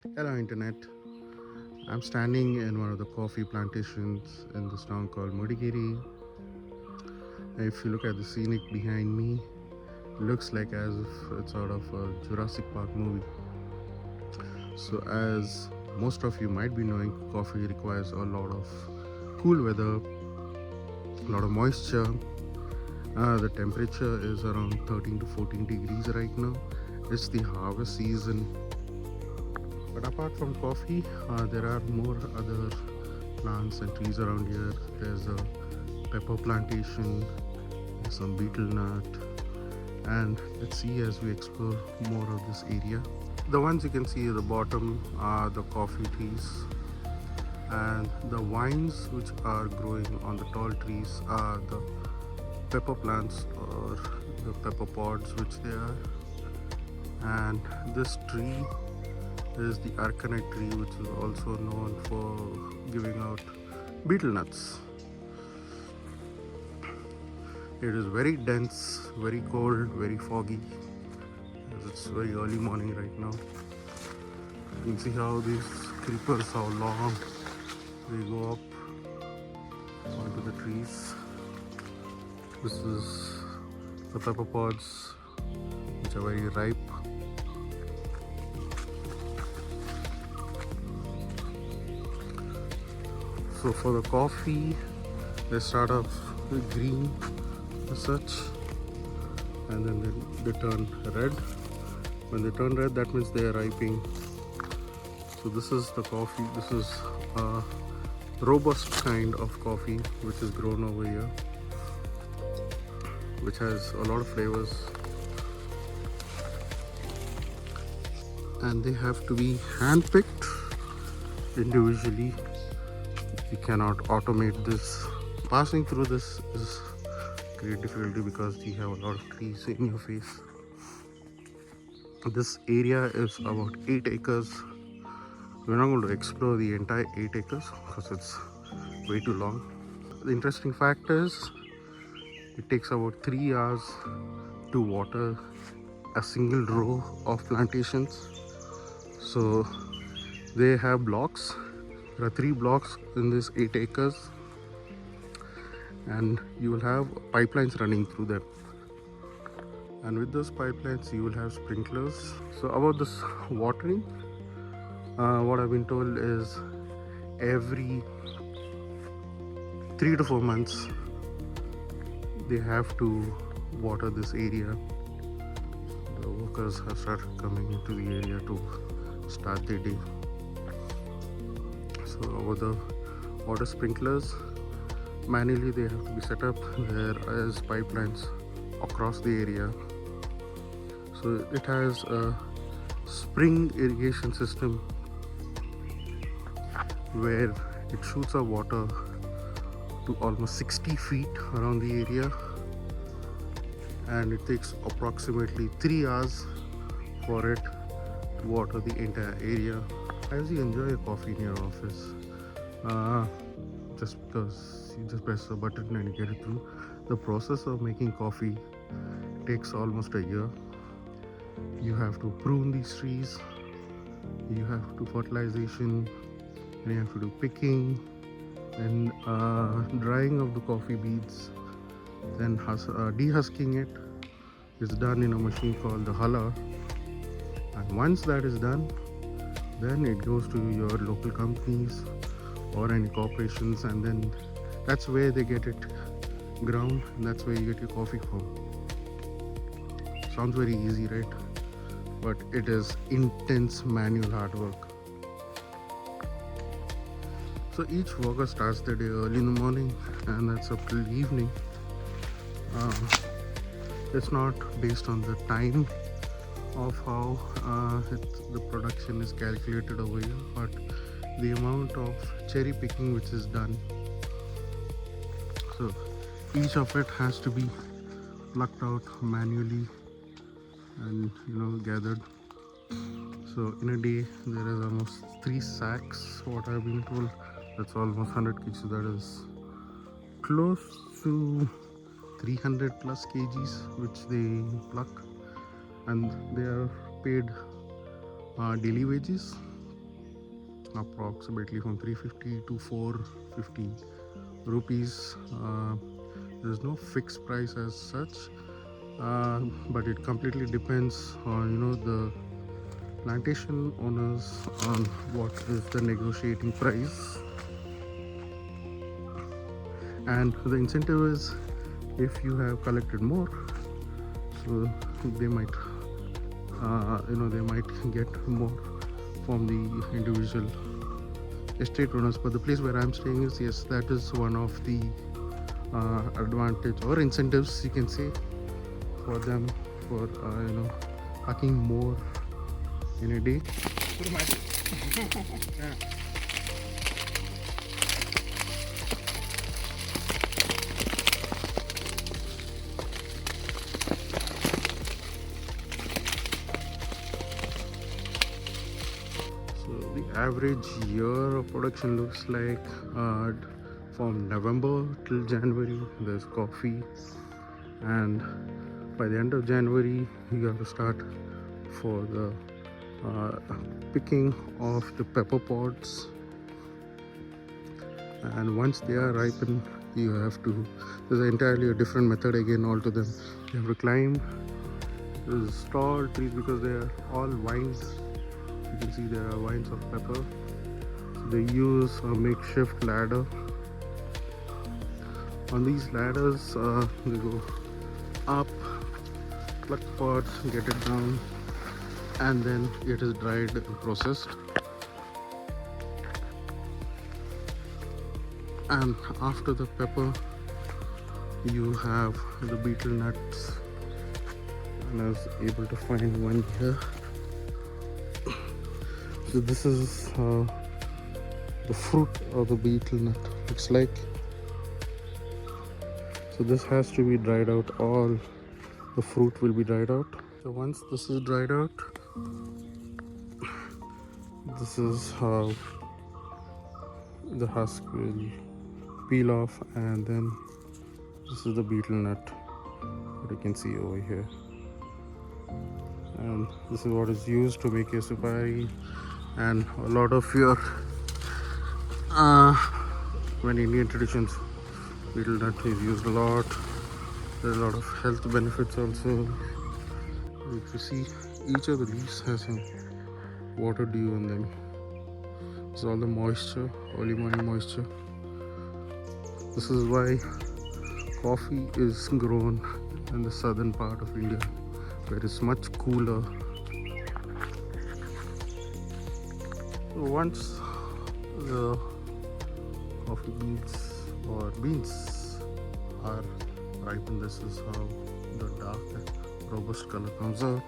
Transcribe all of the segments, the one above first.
Hello, Internet. I'm standing in one of the coffee plantations in this town called Mudigere. If you look at the scenic behind me, it looks like as if it's out of a Jurassic Park movie. So, as most of you might be knowing, coffee requires a lot of cool weather, a lot of moisture. The temperature is around 13 to 14 degrees right now. It's the harvest season. But apart from coffee, there are more other plants and trees around here. There's a pepper plantation, there's some beetle nut, and let's see as we explore more of this area. The ones you can see at the bottom are the coffee trees, and the vines which are growing on the tall trees are the pepper plants or the pepper pods which they are. And this tree is the arcanite tree, which is also known for giving out beetle nuts. It is very dense, very cold, very foggy, as it's very early morning right now. You can see how these creepers, how long they go up onto the trees. This is the pepper pods, which are very ripe. So for the coffee, they start off with green as such, and then they turn red. When they turn red, that means they are ripening. So this is the coffee. This is a robust kind of coffee which is grown over here, which has a lot of flavors, and they have to be hand-picked individually. You cannot automate this. Passing through this is great difficulty because you have a lot of trees in your face. This area is about 8 acres. We're not going to explore the entire 8 acres because it's way too long. The interesting fact is it takes about 3 hours to water a single row of plantations. So they have blocks. There are 3 blocks in this 8 acres, and you will have pipelines running through them. And with those pipelines, you will have sprinklers. So about this watering, what I've been told is every 3 to 4 months they have to water this area. The workers have started coming into the area to start their day. So about the water sprinklers, manually they have to be set up. There is pipelines across the area. So it has a spring irrigation system where it shoots out water to almost 60 feet around the area, and it takes approximately 3 hours for it to water the entire area. As you enjoy a coffee in your office, just because you just press a button and you get it through, the process of making coffee takes almost a year. You have to prune these trees, you have to fertilization, and you have to do picking, then drying of the coffee beans, then dehusking it is done in a machine called the huller. And once that is done, then it goes to your local companies or any corporations, and then that's where they get it ground, and that's where you get your coffee from. Sounds very easy, right? But it is intense manual hard work. So each worker starts their day early in the morning, and that's up till evening. It's not based on the time of how the production is calculated over here, but the amount of cherry picking which is done. So each of it has to be plucked out manually and gathered. So in a day there is almost 3 sacks, what I've been told. That's almost 100 kgs. That is close to 300 plus kgs which they pluck, and they are paid daily wages approximately from 350 to 450 rupees. There's no fixed price as such, but it completely depends on the plantation owners on what is the negotiating price. And the incentive is, if you have collected more, so they might they might get more from the individual estate owners. But the place where I'm staying is, yes, that is one of the advantage or incentives, you can say, for them for packing more in a day. Yeah. So the average year of production looks like, from November till January there's coffee, and by the end of January you have to start for the picking of the pepper pods, and once they are ripened you have to, there's entirely a different method again altogether. You have to climb these tall trees because they are all vines. You can see there are vines of pepper. So they use a makeshift ladder. On these ladders they go up, pluck pods, get it down, and then it is dried and processed. And after the pepper you have the betel nuts, and I was able to find one here. So this is the fruit of the betel nut looks like. So this has to be dried out, all the fruit will be dried out. So once this is dried out, this is how the husk will peel off, and then this is the betel nut, what you can see over here, and this is what is used to make your supari. And a lot of your when Indian traditions, betel nut is used a lot. There's a lot of health benefits also. If you see, each of the leaves has some water dew on them. It's all the moisture, early morning moisture. This is why coffee is grown in the southern part of India, where it's much cooler. So once the coffee beans or beans are ripened, this is how the dark and robust color comes out.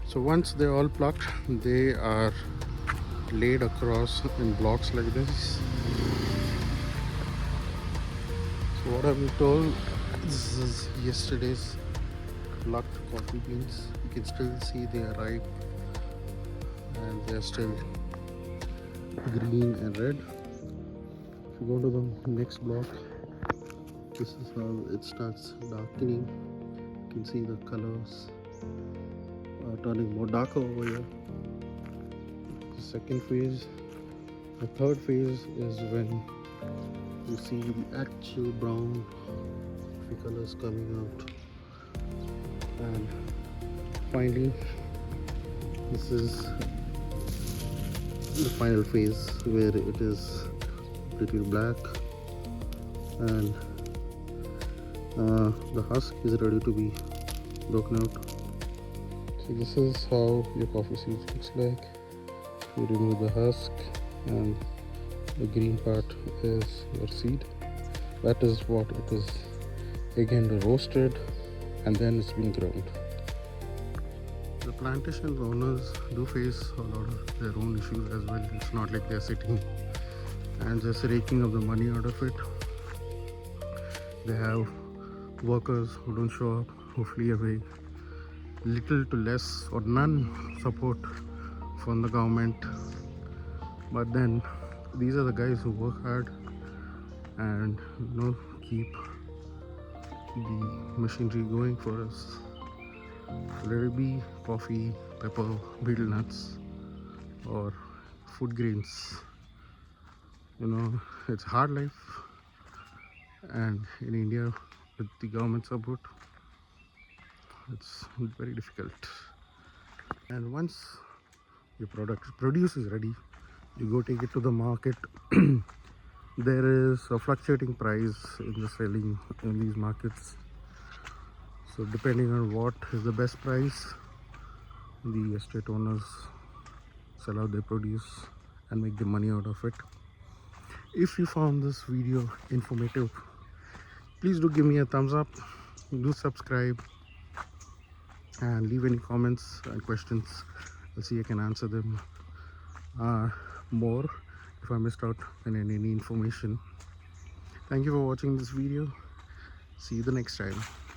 So once they're all plucked, they are laid across in blocks like this. So what I've been told, this is yesterday's plucked coffee beans. You can still see they are ripe and they are still green and red. If you go to the next block, this is how it starts darkening. You can see the colors are turning more darker over here. The second phase, the third phase is when you see the actual brown coffee colors coming out. And finally, this is the final phase where it is pretty black, and the husk is ready to be broken out. So this is how your coffee seed looks like. You remove the husk, and the green part is your seed. That is what it is again roasted, and then it's been ground. The plantation owners do face a lot of their own issues as well. It's not like they're sitting and just raking up the money out of it. They have workers who don't show up, who flee away. Little to less or none support from the government. But then these are the guys who work hard and keep the machinery going for us. Let it be coffee, pepper, betel nuts, or food grains. You know, it's hard life, and in India with the government support, it's very difficult. And once your produce is ready, you go take it to the market. There is a fluctuating price in the selling in these markets, so depending on what is the best price, the estate owners sell out their produce and make the money out of it. If you found this video informative, please do give me a thumbs up, do subscribe, and leave any comments and questions. I'll see I can answer them more if I missed out on any information. Thank you for watching this video. See you the next time.